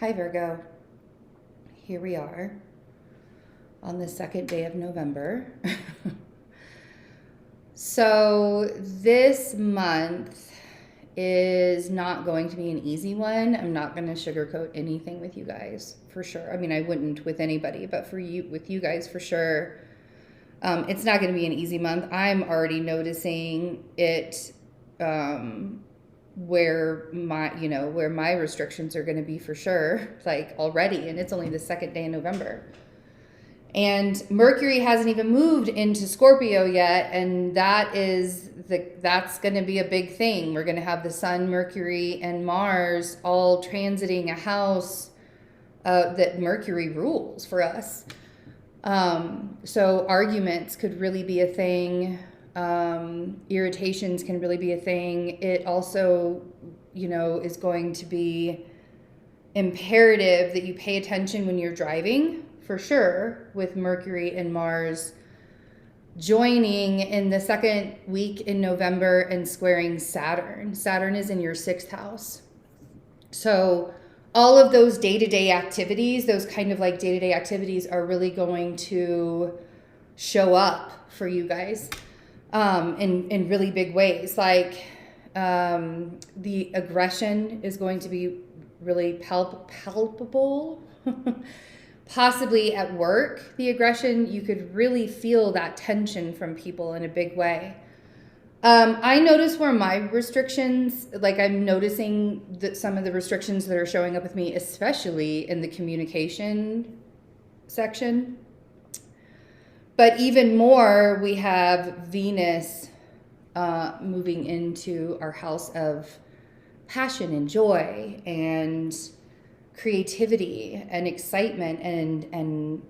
Hi, Virgo. Here we are on the second day of November. So, this month is not going to be an easy one. I'm not going to sugarcoat anything with you guys for sure. I mean, I wouldn't with anybody, but for you, with you guys for sure, it's not going to be an easy month. I'm already noticing it. Where my restrictions are going to be for sure, like already, and it's only the second day in November. And Mercury hasn't even moved into Scorpio yet, and that's going to be a big thing. We're going to have the Sun, Mercury, and Mars all transiting a house that Mercury rules for us. So arguments could really be a thing. Irritations can really be a thing. It also, is going to be imperative that you pay attention when you're driving, for sure, with Mercury and Mars joining in the second week in November and squaring Saturn. Saturn is in your sixth house. So all of those day-to-day activities, those kind of like day-to-day activities are really going to show up for you guys in really big ways. Like the aggression is going to be really palpable. Possibly at work, the aggression, you could really feel that tension from people in a big way. I notice where my restrictions, like I'm noticing that some of the restrictions that are showing up with me, especially in the communication section. But even more, we have Venus moving into our house of passion and joy and creativity and excitement and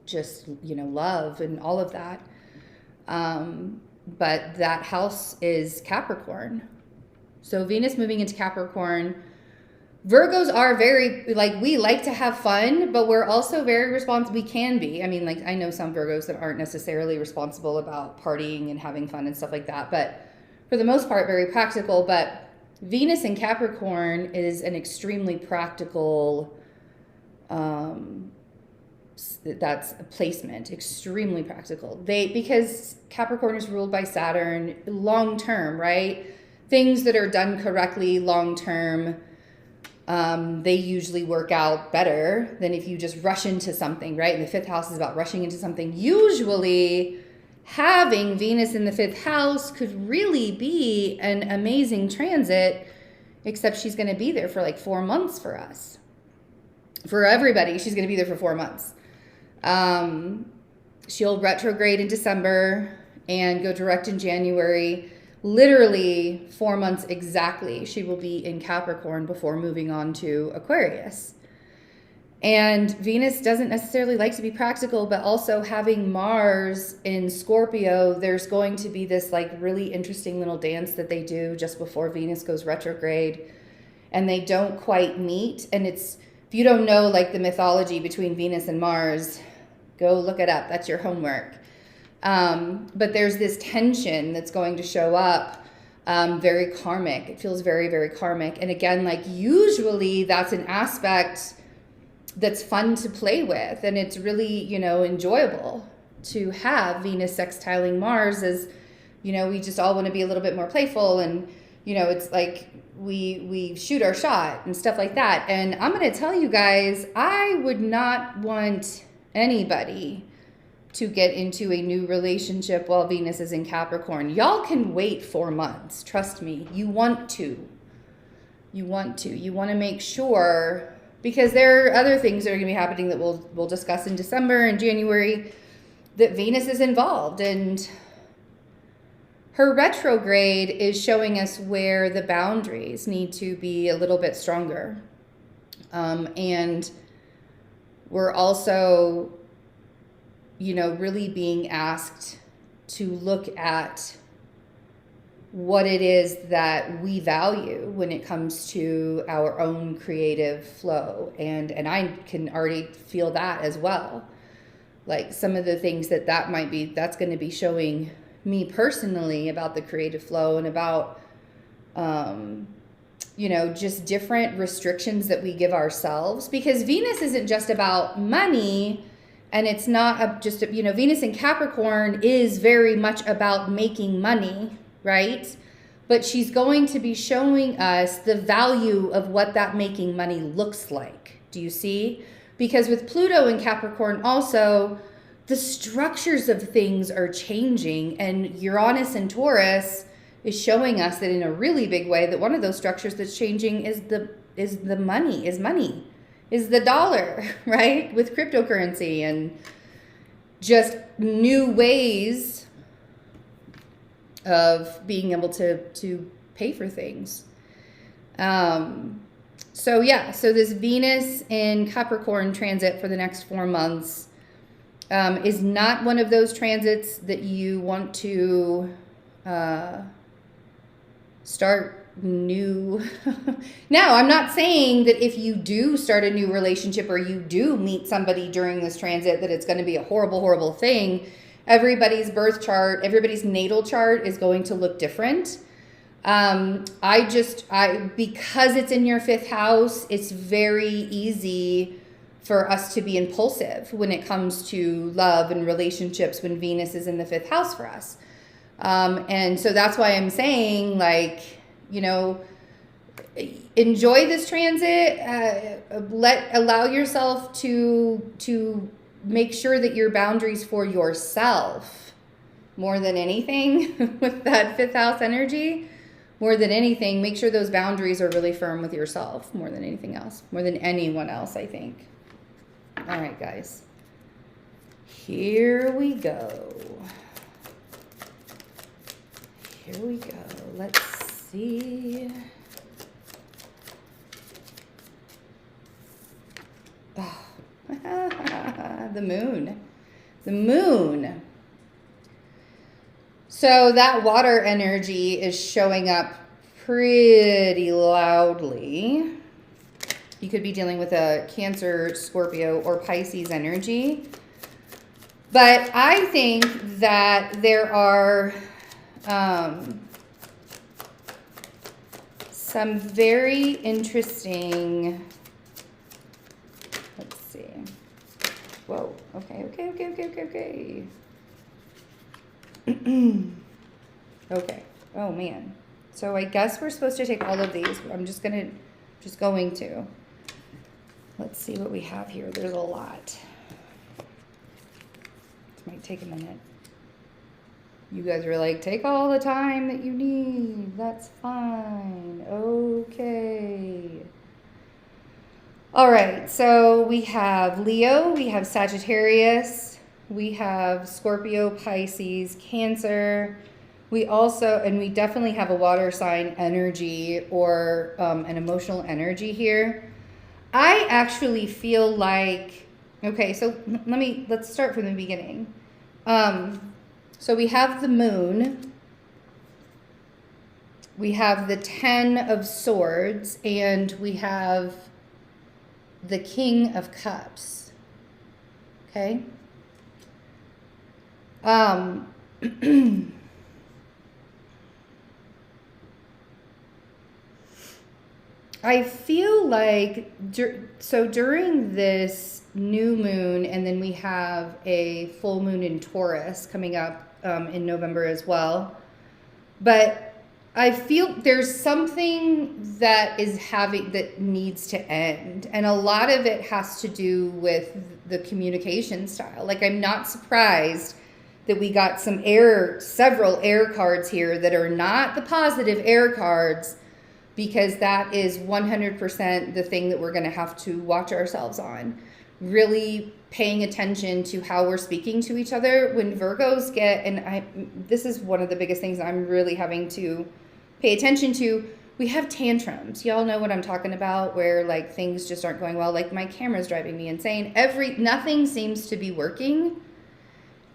just love and all of that. But that house is Capricorn. So Venus moving into Capricorn. Virgos are very, we like to have fun, but we're also very responsible. We can be. I mean, I know some Virgos that aren't necessarily responsible about partying and having fun and stuff like that, but for the most part, very practical. But Venus in Capricorn is an extremely practical, that's a placement, extremely practical. Because Capricorn is ruled by Saturn, long term, right? Things that are done correctly long term, they usually work out better than if you just rush into something, right? And the fifth house is about rushing into something. Usually having Venus in the fifth house could really be an amazing transit, except she's going to be there for like 4 months for us. For everybody, she's going to be there for 4 months. She'll retrograde in December and go direct in January. Literally 4 months exactly, she will be in Capricorn before moving on to Aquarius. And Venus doesn't necessarily like to be practical, but also having Mars in Scorpio, there's going to be this really interesting little dance that they do just before Venus goes retrograde, and they don't quite meet. And if you don't know the mythology between Venus and Mars, go look it up. That's your homework. But there's this tension that's going to show up, very karmic. It feels very, very karmic. And again, usually that's an aspect that's fun to play with, and it's really, enjoyable to have Venus sextiling Mars as, we just all want to be a little bit more playful, and, it's we shoot our shot and stuff like that. And I'm going to tell you guys, I would not want anybody to get into a new relationship while Venus is in Capricorn. Y'all can wait 4 months. Trust me. You want to. You want to make sure, because there are other things that are going to be happening that we'll discuss in December and January, that Venus is involved. And her retrograde is showing us where the boundaries need to be a little bit stronger. And we're also, really being asked to look at what it is that we value when it comes to our own creative flow. And I can already feel that as well. Some of the things that's going to be showing me personally about the creative flow and about just different restrictions that we give ourselves, because Venus isn't just about money, and it's not just, Venus in Capricorn is very much about making money, right? But she's going to be showing us the value of what that making money looks like. Do you see? Because with Pluto in Capricorn also, the structures of things are changing, and Uranus in Taurus is showing us that in a really big way that one of those structures that's changing is money, is the dollar, right? With cryptocurrency and just new ways of being able to pay for things. So this Venus in Capricorn transit for the next 4 months is not one of those transits that you want to start new. Now, I'm not saying that if you do start a new relationship or you do meet somebody during this transit that it's going to be a horrible, horrible thing. Everybody's birth chart, everybody's natal chart is going to look different. Because it's in your 5th house, it's very easy for us to be impulsive when it comes to love and relationships when Venus is in the 5th house for us. And so that's why I'm saying, enjoy this transit, allow yourself to make sure that your boundaries for yourself, more than anything, with that 5th house energy, more than anything, make sure those boundaries are really firm with yourself, more than anything else, more than anyone else, I think. All right, guys. Here we go. Here we go. Let's see. Oh. The moon. The moon. So that water energy is showing up pretty loudly. You could be dealing with a Cancer, Scorpio, or Pisces energy. But I think that there are some very interesting, let's see. Whoa, okay. Okay, oh man. So I guess we're supposed to take all of these. I'm just going to. Let's see what we have here. There's a lot. This might take a minute. You guys are like, take all the time that you need. That's fine. Okay. All right, so we have Leo, we have Sagittarius, we have Scorpio, Pisces, Cancer. We definitely have a water sign energy or an emotional energy here. I actually feel like, okay, so let's start from the beginning. So we have the moon, we have the 10 of Swords, and we have the King of Cups. Okay? I feel like, during this new moon, and then we have a full moon in Taurus coming up in November as well. But I feel there's something that needs to end. And a lot of it has to do with the communication style. Like, I'm not surprised that we got several air cards here that are not the positive air cards, because that is 100% the thing that we're going to have to watch ourselves on. Really paying attention to how we're speaking to each other. When Virgos this is one of the biggest things I'm really having to pay attention to. We have tantrums. Y'all know what I'm talking about, where like things just aren't going well. Like, my camera's driving me insane. Nothing seems to be working.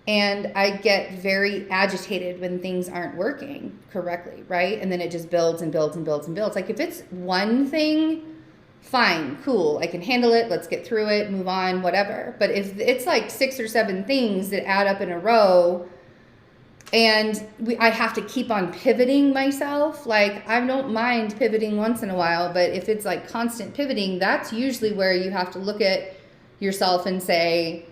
And I get very agitated when things aren't working correctly, right? And then it just builds and builds and builds and builds. Like, if it's one thing, fine, cool, I can handle it, let's get through it, move on, whatever. But if it's like 6 or 7 things that add up in a row, And I have to keep on pivoting myself. Like, I don't mind pivoting once in a while, but if it's like constant pivoting, that's usually where you have to look at yourself and say,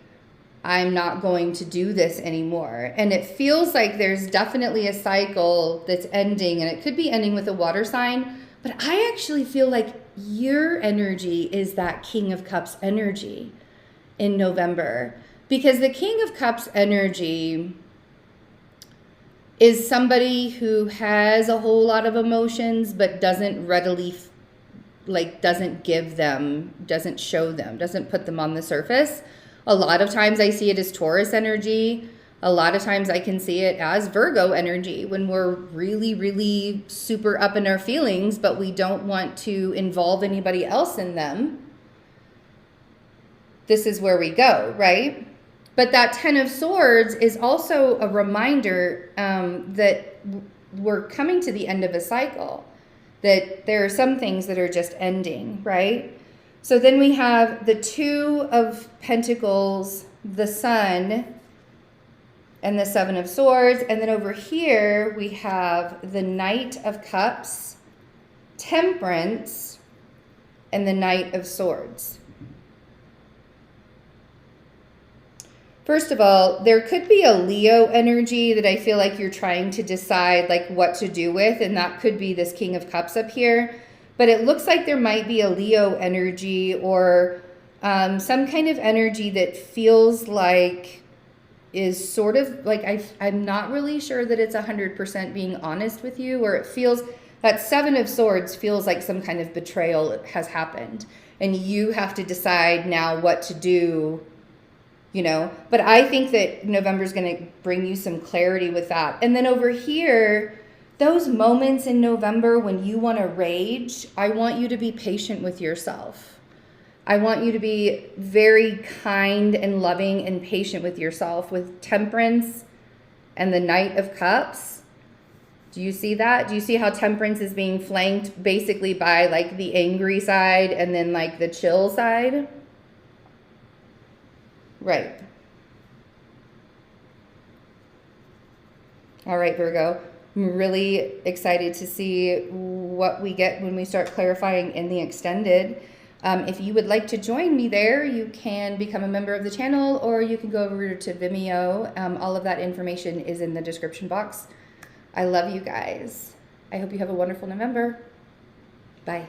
I'm not going to do this anymore. And it feels like there's definitely a cycle that's ending, and it could be ending with a water sign, but I actually feel like your energy is that King of Cups energy in November, because the King of Cups energy is somebody who has a whole lot of emotions, but doesn't readily, doesn't give them, doesn't show them, doesn't put them on the surface. A lot of times I see it as Taurus energy. A lot of times I can see it as Virgo energy when we're really, really super up in our feelings, but we don't want to involve anybody else in them. This is where we go, right? But that Ten of Swords is also a reminder that we're coming to the end of a cycle, that there are some things that are just ending, right? So then we have the Two of Pentacles, the Sun, and the Seven of Swords. And then over here we have the Knight of Cups, Temperance, and the Knight of Swords. First of all, there could be a Leo energy that I feel like you're trying to decide like what to do with, and that could be this King of Cups up here. But it looks like there might be a Leo energy or some kind of energy that feels like is sort of like, I'm not really sure that it's 100% being honest with you, or it feels that Seven of Swords feels like some kind of betrayal has happened and you have to decide now what to do. You know, but I think that November is going to bring you some clarity with that. And then over here, those moments in November when you want to rage, I want you to be patient with yourself. I want you to be very kind and loving and patient with yourself. With Temperance and the Knight of Cups, do you see that? Do you see how Temperance is being flanked basically by like the angry side and then like the chill side? Right. All right, Virgo. I'm really excited to see what we get when we start clarifying in the extended. If you would like to join me there, you can become a member of the channel, or you can go over to Vimeo. All of that information is in the description box. I love you guys. I hope you have a wonderful November. Bye.